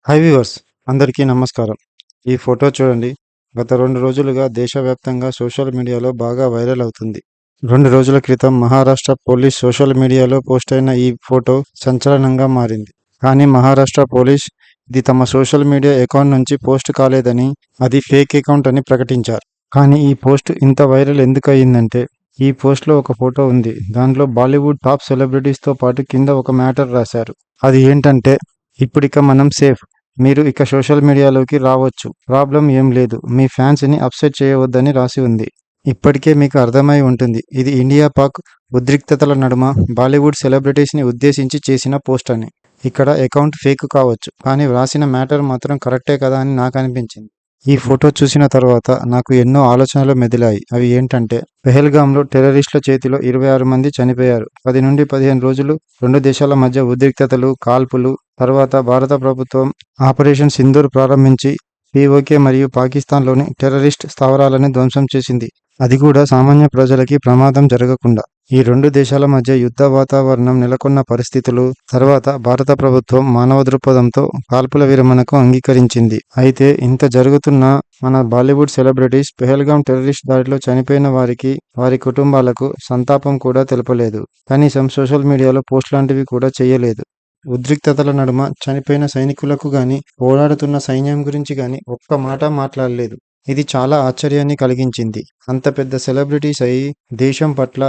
Hi viewers, అందరికీ నమస్కారం. ఈ ఫోటో చూడండి. గత 2 రోజులుగా దేశవ్యాప్తంగా సోషల్ మీడియాలో బాగా వైరల్ అవుతుంది. 2 రోజుల క్రితం మహారాష్ట్ర పోలీస్ సోషల్ మీడియాలో పోస్ట్ అయిన ఈ ఫోటో సంచలనంగా మారింది. కానీ మహారాష్ట్ర పోలీస్ ఇది తమ సోషల్ మీడియా అకౌంట్ నుంచి పోస్ట్ కాలేదని, అది ఫేక్ అకౌంట్ అని ప్రకటించారు. కానీ ఈ పోస్ట్ ఇంత వైరల్ ఎందుకు అయ్యిందంటే, ఈ పోస్ట్లో ఒక ఫోటో ఉంది. దాంట్లో బాలీవుడ్ టాప్ సెలబ్రిటీస్తో పాటు కింద ఒక మ్యాటర్ రాశారు. అది ఏంటంటే, ఇప్పుడిక మనం సేఫ్. మీరు ఇక సోషల్ మీడియాలోకి రావచ్చు. ప్రాబ్లం ఏం లేదు. మీ ఫ్యాన్స్‌ని అప్సెట్ చేయవద్దని రాసి ఉంది. ఇప్పటికే మీకు అర్థమై ఉంటుంది. ఇది ఇండియా పాక్ ఉద్రిక్తతల నడుమ బాలీవుడ్ సెలబ్రిటీస్‌ని ఉద్దేశించి చేసిన పోస్ట్ అని. ఇక్కడ అకౌంట్ ఫేక్ కావచ్చు. కానీ వ్రాసిన మ్యాటర్ మాత్రం కరెక్టే కదా అని నాకనిపించింది. ఈ ఫోటో చూసిన తర్వాత నాకు ఎన్నో ఆలోచనలు మెదిలాయి. అవి ఏంటంటే, పెహల్గాంలో టెర్రరిస్టుల చేతిలో 26 మంది చనిపోయారు. 10 నుండి 15 రోజులు 2 దేశాల మధ్య ఉద్రిక్తతలు, కాల్పులు. తర్వాత భారత ప్రభుత్వం ఆపరేషన్ సింధూర్ ప్రారంభించి పీఓకే మరియు పాకిస్తాన్లోని టెర్రరిస్ట్ స్థావరాలను ధ్వంసం చేసింది. అది కూడా సామాన్య ప్రజలకి ప్రమాదం జరగకుండా. ఈ 2 దేశాల మధ్య యుద్ధ వాతావరణం నెలకొన్న పరిస్థితులు. తర్వాత భారత ప్రభుత్వం మానవ దృక్పథంతో కాల్పుల విరమణకు అంగీకరించింది. అయితే ఇంత జరుగుతున్నా మన బాలీవుడ్ సెలబ్రిటీస్ పెహల్గాం టెర్రరిస్ట్ దాడిలో చనిపోయిన వారికి, వారి కుటుంబాలకు సంతాపం కూడా తెలపలేదు. కనీసం సోషల్ మీడియాలో పోస్ట్ లాంటివి కూడా చేయలేదు. ఉద్రిక్తతల నడుమ చనిపోయిన సైనికులకు గాని, పోరాడుతున్న సైన్యం గురించి గాని ఒక్క మాట మాట్లాడలేదు. ఇది చాలా ఆశ్చర్యాన్ని కలిగించింది. అంత పెద్ద సెలబ్రిటీస్ అయి దేశం పట్ల,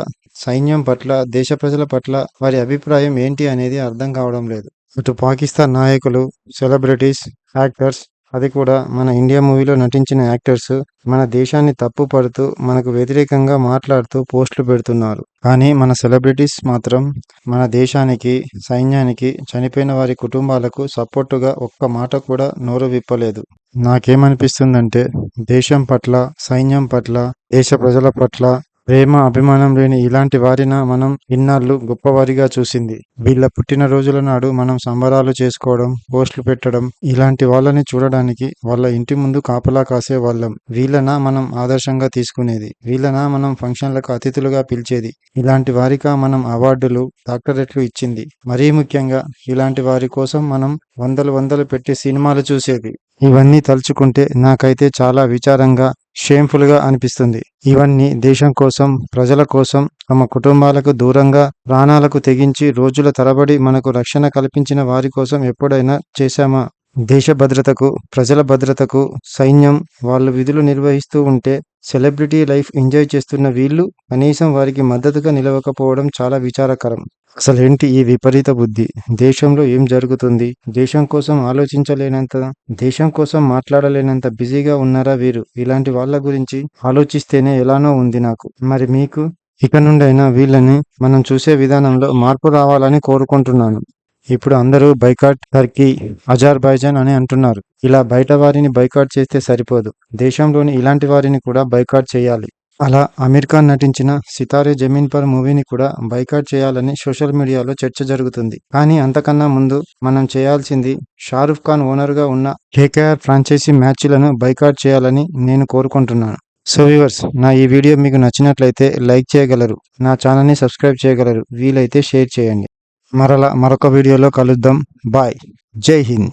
సైన్యం పట్ల, దేశ ప్రజల పట్ల వారి అభిప్రాయం ఏంటి అనేది అర్థం కావడం లేదు. ఇటు పాకిస్తాన్ నాయకులు, సెలబ్రిటీస్, యాక్టర్స్, అది కూడా మన ఇండియా మూవీలో నటించిన యాక్టర్స్ మన దేశాన్ని తప్పు పడుతూ, మనకు వ్యతిరేకంగా మాట్లాడుతూ పోస్టులు పెడుతున్నారు. కానీ మన సెలబ్రిటీస్ మాత్రం మన దేశానికి, సైన్యానికి, చనిపోయిన వారి కుటుంబాలకు సపోర్టుగా ఒక్క మాట కూడా నోరు విప్పలేదు. నాకేమనిపిస్తుందంటే, దేశం పట్ల, సైన్యం పట్ల, దేశ ప్రజల పట్ల ప్రేమ, అభిమానం లేని ఇలాంటి వారిన మనం ఇన్నాళ్ళు గొప్పవారిగా చూసింది. వీళ్ళ పుట్టినరోజుల నాడు మనం సంబరాలు చేసుకోవడం, పోస్టులు పెట్టడం, ఇలాంటి వాళ్ళని చూడడానికి వాళ్ళ ఇంటి ముందు కాపలా కాసే వాళ్ళం. వీళ్ళనా మనం ఆదర్శంగా తీసుకునేది? వీళ్ళనా మనం ఫంక్షన్లకు అతిథులుగా పిలిచేది? ఇలాంటి వారికా మనం అవార్డులు, డాక్టరేట్లు ఇచ్చింది? మరీ ముఖ్యంగా ఇలాంటి వారి కోసం మనం వందలు పెట్టి సినిమాలు చూసేది. ఇవన్నీ తలుచుకుంటే నాకైతే చాలా విచారంగా, షేమ్ఫుల్గా అనిపిస్తుంది. ఇవన్నీ దేశం కోసం, ప్రజల కోసం, తమ కుటుంబాలకు దూరంగా ప్రాణాలకు తెగించి రోజుల తరబడి మనకు రక్షణ కల్పించిన వారి కోసం ఎప్పుడైనా చేశామా? దేశ భద్రతకు, ప్రజల భద్రతకు సైన్యం వాళ్ళు విధులు నిర్వహిస్తూ ఉంటే, సెలబ్రిటీ లైఫ్ ఎంజాయ్ చేస్తున్న వీళ్ళు కనీసం వారికి మద్దతుగా నిలవకపోవడం చాలా విచారకరం. అసలేంటి ఈ విపరీత బుద్ధి? దేశంలో ఏం జరుగుతుంది? దేశం కోసం ఆలోచించలేనంత, దేశం కోసం మాట్లాడలేనంత బిజీగా ఉన్నారా వీరు? ఇలాంటి వాళ్ళ గురించి ఆలోచిస్తేనే ఎలానో ఉంది నాకు. మరి మీకు? ఇక నుండైనా వీళ్ళని మనం చూసే విధానంలో మార్పు రావాలని కోరుకుంటున్నాను. ఇప్పుడు అందరూ బైకాట్ టర్కీ, అజర్బైజాన్ అని అంటున్నారు. ఇలా బయట వారిని బైకాట్ చేస్తే సరిపోదు. దేశంలోని ఇలాంటి వారిని కూడా బైకాట్ చేయాలి. అలా అమీర్ ఖాన్ నటించిన సితారే జమీన్ పర్ మూవీని కూడా బైకాట్ చేయాలని సోషల్ మీడియాలో చర్చ జరుగుతుంది. కానీ అంతకన్నా ముందు మనం చేయాల్సింది షారుఖ్ ఖాన్ ఓనర్గా ఉన్న కేకేఆర్ ఫ్రాంచైజీ మ్యాచ్లను బైకాట్ చేయాలని నేను కోరుకుంటున్నాను. సో వ్యూవర్స్, నా ఈ వీడియో మీకు నచ్చినట్లయితే లైక్ చేయగలరు, నా ఛానల్ని సబ్స్క్రైబ్ చేయగలరు, వీలైతే షేర్ చేయండి. మరొక వీడియోలో కలుద్దాం. బాయ్. జై హింద్.